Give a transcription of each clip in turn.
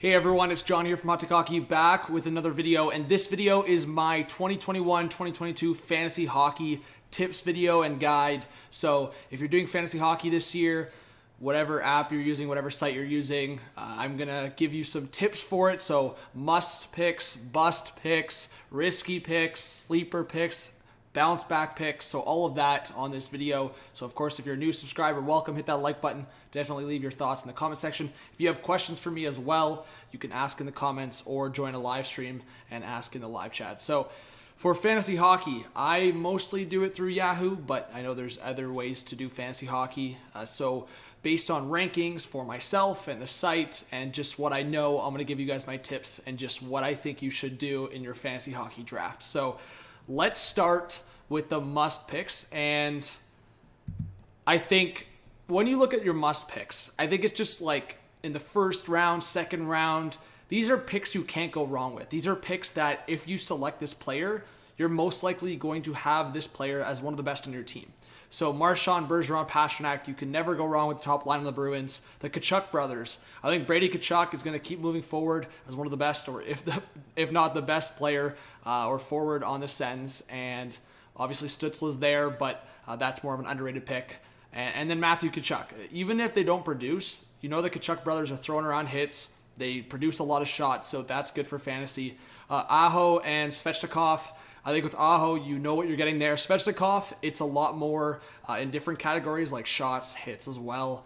Hey everyone, it's John here from Hot Take Hockey, back with another video, and this video is my 2021-2022 fantasy hockey tips video and guide. So if you're doing fantasy hockey this year, whatever app you're using, whatever site you're using, I'm gonna give you some tips for it. So must picks, bust picks, risky picks, sleeper picks, bounce back picks, so all of that on this video. So of course, if you're a new subscriber, welcome. Hit that like button. Definitely leave your thoughts in the comment section. If you have questions for me as well, you can ask in the comments or join a live stream and ask in the live chat. So for fantasy hockey, I mostly do it through Yahoo, but I know there's other ways to do fantasy hockey. So based on rankings for myself and the site and just what I know, I'm going to give you guys my tips and just what I think you should do in your fantasy hockey draft. So let's start with the must picks. And I think when you look at your must picks, I think it's just like in the first round, second round, these are picks you can't go wrong with. These are picks that if you select this player, you're most likely going to have this player as one of the best on your team. So Marchand, Bergeron, Pastrnak, you can never go wrong with the top line of the Bruins. The Tkachuk brothers. I think Brady Tkachuk is going to keep moving forward as one of the best, or if not the best player or forward on the Sens. And obviously Stützle's there, but that's more of an underrated pick. And then Matthew Tkachuk. Even if they don't produce, you know the Tkachuk brothers are throwing around hits. They produce a lot of shots, so that's good for fantasy. Aho and Svechnikov. I think with Aho, you know what you're getting there. Svechnikov, it's a lot more in different categories like shots, hits as well.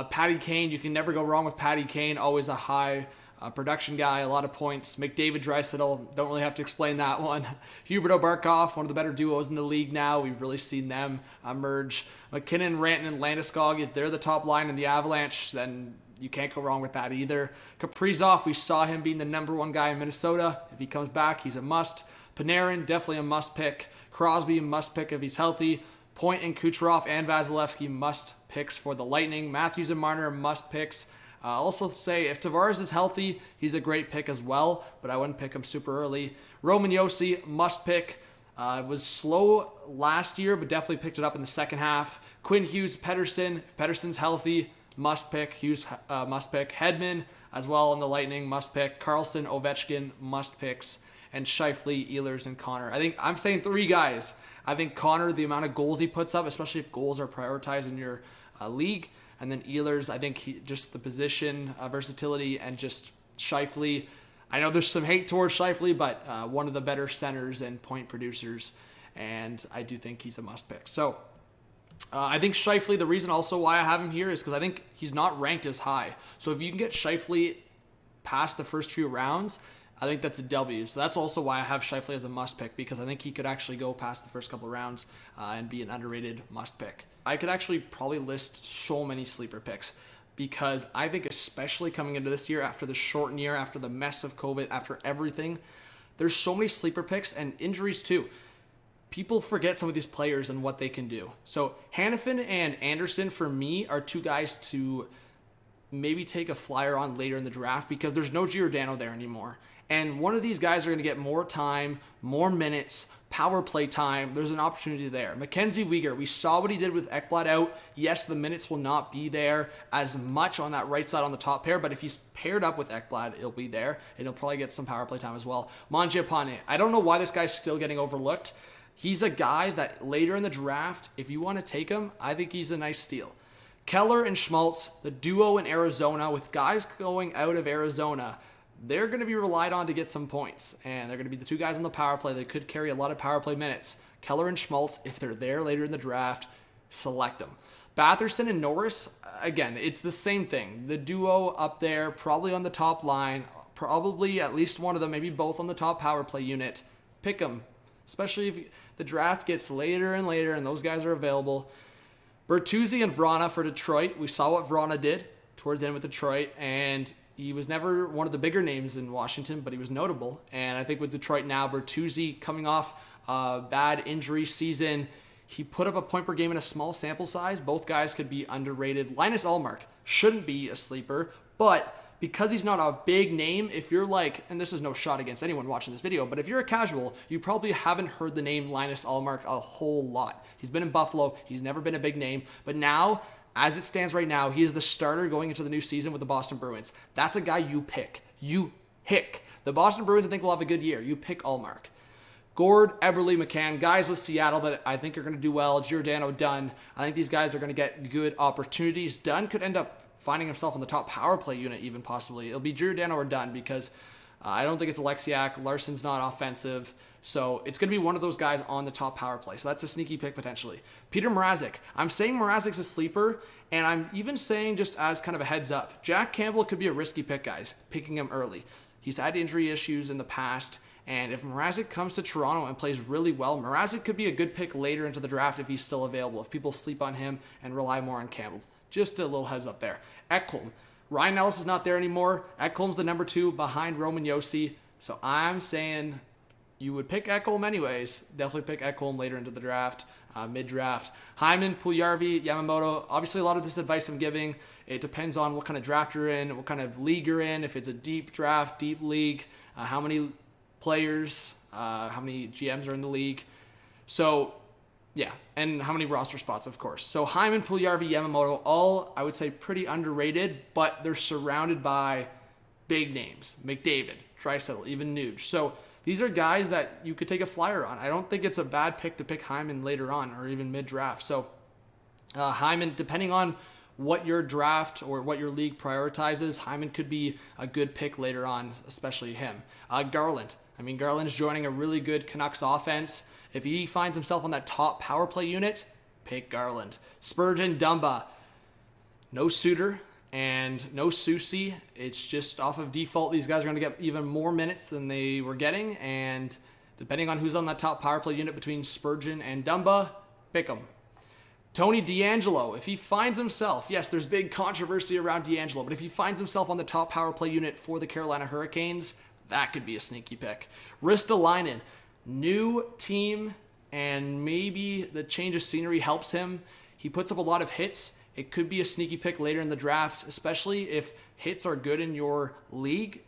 Patty Kane, you can never go wrong with Patty Kane. Always a high production guy, a lot of points. McDavid, Draisaitl, don't really have to explain that one. Huberdeau, Barkov, one of the better duos in the league now. We've really seen them emerge. McKinnon, Rantanen, Landeskog, if they're the top line in the Avalanche, then you can't go wrong with that either. Kaprizov, we saw him being the number one guy in Minnesota. If he comes back, he's a must. Panarin, definitely a must pick. Crosby, must pick if he's healthy. Point and Kucherov and Vasilevsky, must picks for the Lightning. Matthews and Marner, must picks. Also say if Tavares is healthy, he's a great pick as well, but I wouldn't pick him super early. Roman Josi, must pick. It was slow last year, but definitely picked it up in the second half. Quinn Hughes, Pettersson. If Pettersson's healthy, must pick. Hughes, must pick. Hedman as well on the Lightning, must pick. Carlson, Ovechkin, must picks. And Scheifele, Ehlers, and Connor. I think I'm saying three guys. I think Connor, the amount of goals he puts up, especially if goals are prioritized in your league. And then Ehlers, I think just the position, versatility, and just Scheifele. I know there's some hate towards Scheifele, but one of the better centers and point producers. And I do think he's a must pick. So I think Scheifele, the reason also why I have him here is because I think he's not ranked as high. So if you can get Scheifele past the first few rounds, I think that's a W. So that's also why I have Scheifele as a must pick, because I think he could actually go past the first couple of rounds and be an underrated must pick. I could actually probably list so many sleeper picks, because I think especially coming into this year, after the shortened year, after the mess of COVID, after everything, there's so many sleeper picks and injuries too. People forget some of these players and what they can do. So Hanifin and Anderson for me are two guys to maybe take a flyer on later in the draft, because there's no Giordano there anymore. And one of these guys are going to get more time, more minutes, power play time. There's an opportunity there. Mackenzie Weegar, we saw what he did with Ekblad out. Yes, the minutes will not be there as much on that right side on the top pair, but if he's paired up with Ekblad, it'll be there, and he'll probably get some power play time as well. Mangiapane, I don't know why this guy's still getting overlooked. He's a guy that later in the draft, if you want to take him, I think he's a nice steal. Keller and Schmaltz, the duo in Arizona, with guys going out of Arizona, they're going to be relied on to get some points. And they're going to be the two guys on the power play that could carry a lot of power play minutes. Keller and Schmaltz, if they're there later in the draft, select them. Batherson and Norris, again, it's the same thing. The duo up there, probably on the top line, probably at least one of them, maybe both on the top power play unit. Pick them, especially if the draft gets later and later and those guys are available. Bertuzzi and Vrana for Detroit. We saw what Vrana did towards the end with Detroit, and he was never one of the bigger names in Washington, but he was notable. And I think with Detroit now, Bertuzzi coming off a bad injury season, he put up a point per game in a small sample size. Both guys could be underrated. Linus Ullmark shouldn't be a sleeper, but because he's not a big name, if you're like, and this is no shot against anyone watching this video, but if you're a casual, you probably haven't heard the name Linus Ullmark a whole lot. He's been in Buffalo. He's never been a big name, but now as it stands right now, he is the starter going into the new season with the Boston Bruins. That's a guy you pick. You pick. The Boston Bruins, I think, will have a good year. You pick Ullmark. Gord, Eberle, McCann, guys with Seattle that I think are going to do well. Giordano, Dunn. I think these guys are going to get good opportunities. Dunn could end up finding himself on the top power play unit even possibly. It'll be Giordano or Dunn because I don't think it's Alexiak. Larson's not offensive. So it's going to be one of those guys on the top power play. So that's a sneaky pick potentially. Peter Mrazek. I'm saying Mrazek's a sleeper, and I'm even saying just as kind of a heads up, Jack Campbell could be a risky pick, guys, picking him early. He's had injury issues in the past, and if Mrazek comes to Toronto and plays really well, Mrazek could be a good pick later into the draft if he's still available, if people sleep on him and rely more on Campbell. Just a little heads up there. Ekholm. Ryan Ellis is not there anymore. Ekholm's the number 2 behind Roman Josi. So I'm saying you would pick Ekholm anyways. Definitely pick Ekholm later into the draft, mid-draft. Hyman, Puljujarvi, Yamamoto. Obviously, a lot of this advice I'm giving, it depends on what kind of draft you're in, what kind of league you're in. If it's a deep draft, deep league, how many players, how many GMs are in the league. So, yeah, and how many roster spots, of course. So Hyman, Puljujarvi, Yamamoto, all, I would say, pretty underrated, but they're surrounded by big names. McDavid, Draisaitl, even Nuge. So these are guys that you could take a flyer on. I don't think it's a bad pick to pick Hyman later on or even mid-draft. So Hyman, depending on what your draft or what your league prioritizes, Hyman could be a good pick later on, especially him. Garland. I mean, Garland's joining a really good Canucks offense. If he finds himself on that top power play unit, pick Garland. Spurgeon, Dumba. No Suter and no Susie. It's just off of default, these guys are going to get even more minutes than they were getting. And depending on who's on that top power play unit between Spurgeon and Dumba, pick them. Tony DeAngelo, if he finds himself, yes, there's big controversy around DeAngelo, but if he finds himself on the top power play unit for the Carolina Hurricanes, that could be a sneaky pick. Ristolainen, new team, and maybe the change of scenery helps him. He puts up a lot of hits. It could be a sneaky pick later in the draft, especially if hits are good in your league.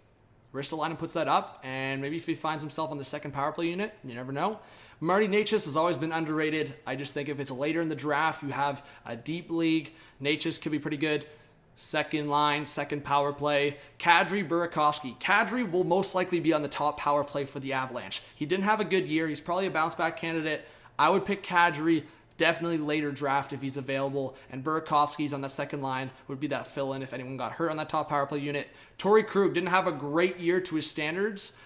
Ristolainen puts that up, and maybe if he finds himself on the second power play unit, you never know. Marty Necas has always been underrated. I just think if it's later in the draft, you have a deep league, Necas could be pretty good. Second line, second power play. Kadri Burakovsky. Kadri will most likely be on the top power play for the Avalanche. He didn't have a good year. He's probably a bounce-back candidate. I would pick Kadri, definitely later draft if he's available. And Burakovsky's on that second line would be that fill-in if anyone got hurt on that top power play unit. Torrey Krug didn't have a great year to his standards.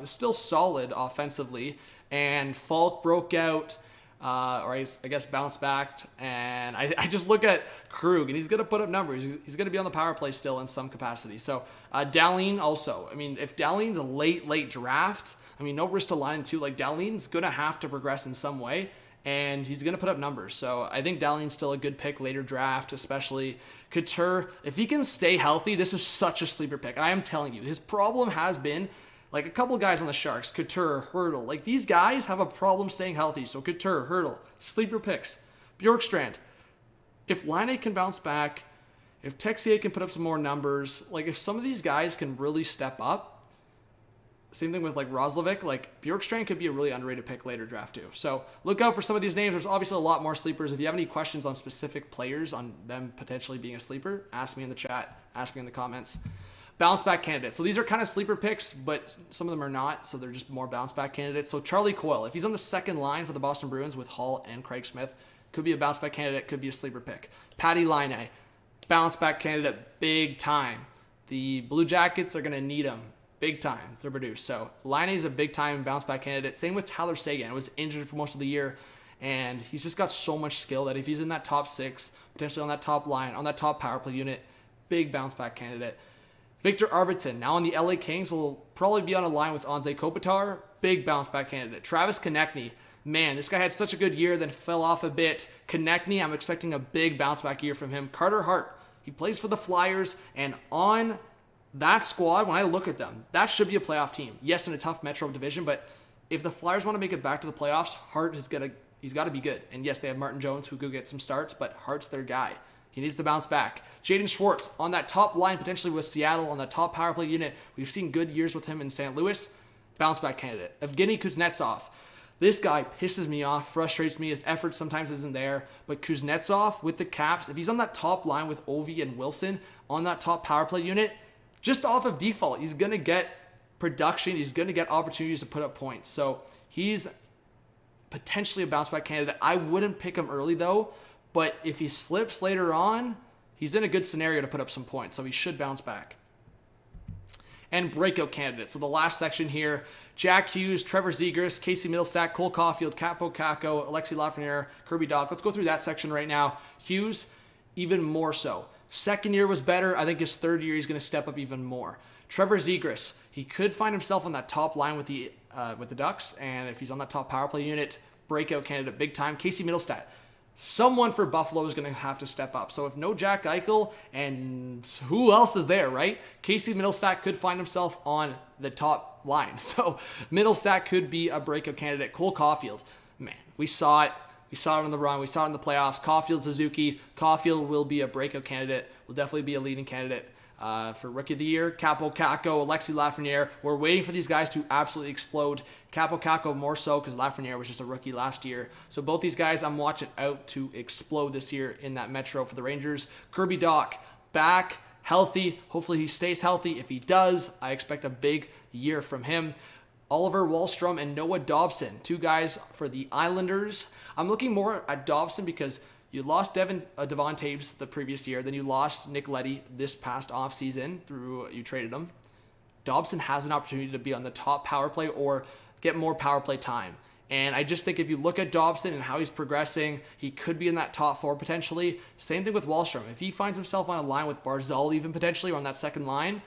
Still solid offensively. And Falk broke out. Or I guess bounced back, and I just look at Krug, and he's going to put up numbers. He's going to be on the power play still in some capacity. So Dahlin also. I mean, if Dahlin's a late draft, I mean, no Ristolainen too. Like, Dahlin's going to have to progress in some way, and he's going to put up numbers. So I think Dahlin's still a good pick later draft, especially Couture. If he can stay healthy, this is such a sleeper pick. I am telling you, his problem has been, like a couple guys on the Sharks, Couture, Hurdle. Like, these guys have a problem staying healthy. So Couture, Hurdle, sleeper picks. Bjorkstrand. If Laine can bounce back, if Texier can put up some more numbers, like if some of these guys can really step up, same thing with like Roslovic, like Bjorkstrand could be a really underrated pick later draft too. So look out for some of these names. There's obviously a lot more sleepers. If you have any questions on specific players, on them potentially being a sleeper, ask me in the chat, ask me in the comments. Bounce back candidates. So these are kind of sleeper picks, but some of them are not. So they're just more bounce back candidates. So Charlie Coyle, if he's on the second line for the Boston Bruins with Hall and Craig Smith, could be a bounce back candidate, could be a sleeper pick. Patty Laine, bounce back candidate, big time. The Blue Jackets are going to need him big time to produce. So Laine is a big time bounce back candidate. Same with Tyler Seguin. He was injured for most of the year, and he's just got so much skill that if he's in that top 6, potentially on that top line, on that top power play unit, big bounce back candidate. Victor Arvidsson, now on the LA Kings, will probably be on a line with Anze Kopitar. Big bounce back candidate. Travis Konechny, man, this guy had such a good year, then fell off a bit. Konechny, I'm expecting a big bounce back year from him. Carter Hart, he plays for the Flyers, and on that squad, when I look at them, that should be a playoff team. Yes, in a tough Metro division, but if the Flyers want to make it back to the playoffs, Hart he's got to be good. And yes, they have Martin Jones who could get some starts, but Hart's their guy. He needs to bounce back. Jaden Schwartz on that top line, potentially with Seattle on that top power play unit. We've seen good years with him in St. Louis. Bounce back candidate. Evgeny Kuznetsov. This guy pisses me off, frustrates me. His effort sometimes isn't there. But Kuznetsov with the Caps, if he's on that top line with Ovi and Wilson on that top power play unit, just off of default, he's going to get production. He's going to get opportunities to put up points. So he's potentially a bounce back candidate. I wouldn't pick him early though, but if he slips later on, he's in a good scenario to put up some points. So he should bounce back. And breakout candidates. So the last section here, Jack Hughes, Trevor Zegras, Casey Middlestat, Cole Caulfield, Capo Caco, Alexi Lafreniere, Kirby Dach. Let's go through that section right now. Hughes, even more so. Second year was better. I think his third year he's going to step up even more. Trevor Zegras, he could find himself on that top line with the Ducks, and if he's on that top power play unit, breakout candidate big time. Casey Middlestat, someone for Buffalo is going to have to step up. So if no Jack Eichel, and who else is there, right? Casey Middlestat could find himself on the top line. So Middlestat could be a breakout candidate. Cole Caulfield, man, we saw it. We saw it on the run. We saw it in the playoffs. Caulfield, Suzuki. Caulfield will be a breakout candidate. Will definitely be a leading candidate for Rookie of the Year. Capo Caco, Alexi Lafreniere. We're waiting for these guys to absolutely explode. Capo Caco more so because Lafreniere was just a rookie last year. So both these guys I'm watching out to explode this year in that Metro for the Rangers. Kirby Dach, back, healthy. Hopefully he stays healthy. If he does, I expect a big year from him. Oliver Wahlstrom and Noah Dobson, two guys for the Islanders. I'm looking more at Dobson because you lost Devon Taves the previous year. Then you lost Nick Leddy this past offseason through you traded him. Dobson has an opportunity to be on the top power play or get more power play time. And I just think if you look at Dobson and how he's progressing, he could be in that top four potentially. Same thing with Wahlstrom. If he finds himself on a line with Barzal even potentially or on that second line,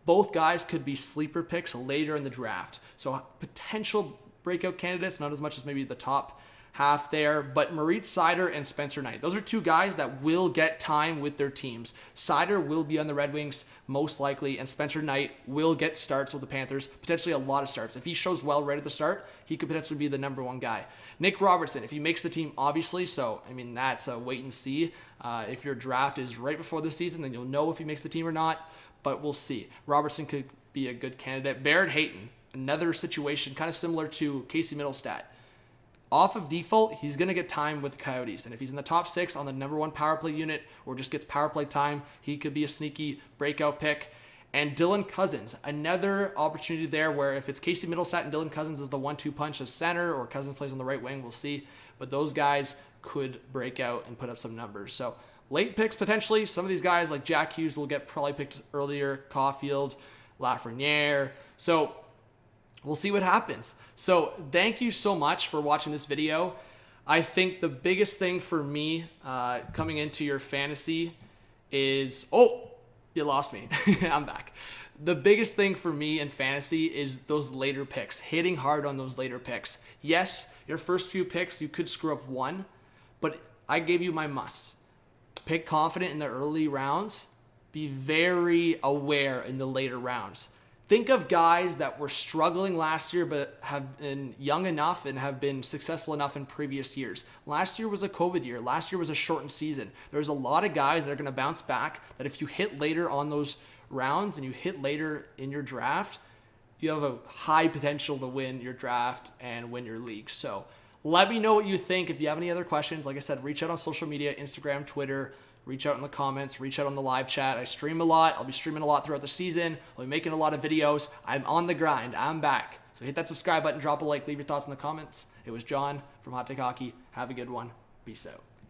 both guys could be sleeper picks later in the draft. So potential breakout candidates, not as much as maybe the top half there, but Moritz Seider and Spencer Knight. Those are two guys that will get time with their teams. Seider will be on the Red Wings most likely, and Spencer Knight will get starts with the Panthers, potentially a lot of starts. If he shows well right at the start, he could potentially be the number one guy. Nick Robertson, if he makes the team, obviously, so I mean that's a wait and see. If your draft is right before the season, then you'll know if he makes the team or not, but we'll see. Robertson could be a good candidate. Barrett Hayton, another situation kind of similar to Casey Middlestat. Off of default, he's going to get time with the Coyotes. And if he's in the top six on the number one power play unit or just gets power play time, he could be a sneaky breakout pick. And Dylan Cousins, another opportunity there where if it's Casey Middlestat and Dylan Cousins is the 1-2 punch of center or Cousins plays on the right wing, we'll see. But those guys could break out and put up some numbers. So late picks potentially. Some of these guys like Jack Hughes will get probably picked earlier. Caulfield, Lafreniere. So we'll see what happens. So thank you so much for watching this video. I think the biggest thing for me coming into your fantasy is... Oh, you lost me. I'm back. The biggest thing for me in fantasy is those later picks. Hitting hard on those later picks. Yes, your first few picks, you could screw up one. But I gave you my musts. Pick confident in the early rounds. Be very aware in the later rounds. Think of guys that were struggling last year but have been young enough and have been successful enough in previous years. Last year was a COVID year. Last year was a shortened season. There's a lot of guys that are going to bounce back that if you hit later on those rounds and you hit later in your draft, you have a high potential to win your draft and win your league. So let me know what you think. If you have any other questions, like I said, reach out on social media, Instagram, Twitter. Reach out in the comments, reach out on the live chat. I stream a lot. I'll be streaming a lot throughout the season. I'll be making a lot of videos. I'm on the grind. I'm back. So hit that subscribe button, drop a like, leave your thoughts in the comments. It was John from Hot Take Hockey. Have a good one. Peace out.